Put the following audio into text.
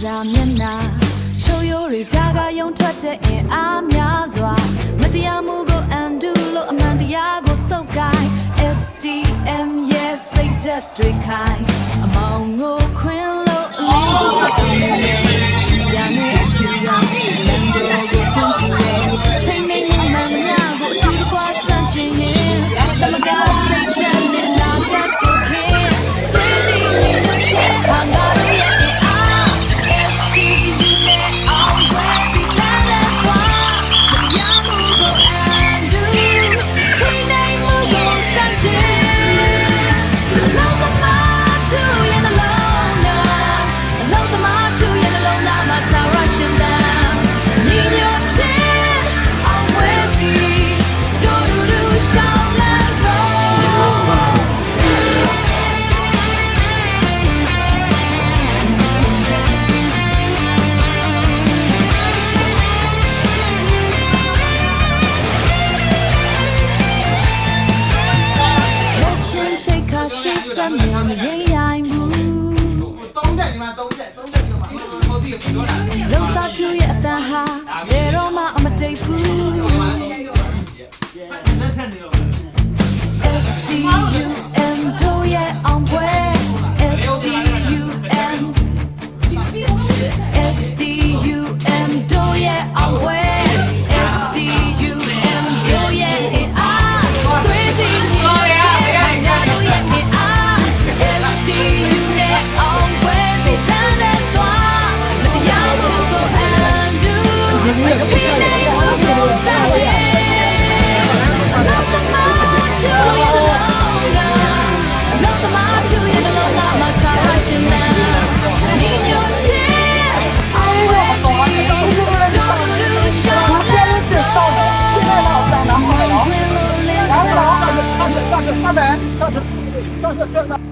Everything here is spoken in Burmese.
စားမျက်နှာချိုးရိုးတွေကြားကယုံထွက်တဲ့အင်အားများစွာမတရားမှုကိုအန်ဒူလို့အမှန်တရားကိုစုပ်ကိုင်း STM ရဲ့စိတ်ဓာတ်တွေခိုင်းအမောင်ကိုခွင်းလို့အလင်းကိုဆုံးနေပြန်နေဖြူရောင်လမ်းတွေကိုခွင့်ပြုရဲ့ဖိနေနေမှန်များကိုအတူတကွာဆန့်ကျင်ရင်တမကစိတ်ဓာတ်နဲ့နာကတ်ကိုခင်သွေးစီနေလို့ချင်ဟာငါတို့ရဲ့ရှိစမ်းမြောင်ရေးရိုင်းမှု3ချက်ဒီမှာ3ချက်ဒီမှာလောက်သားသူရဲ့အတန်ဟာဘယ်တော့မှအမတိတ်ဘူး STUM တို့ရဲ့အောင်ပွဲ STUM တို့ရဲ့အောင်ပွဲ STUM တို့ရဲ့အင်အားသွေးစီညီ上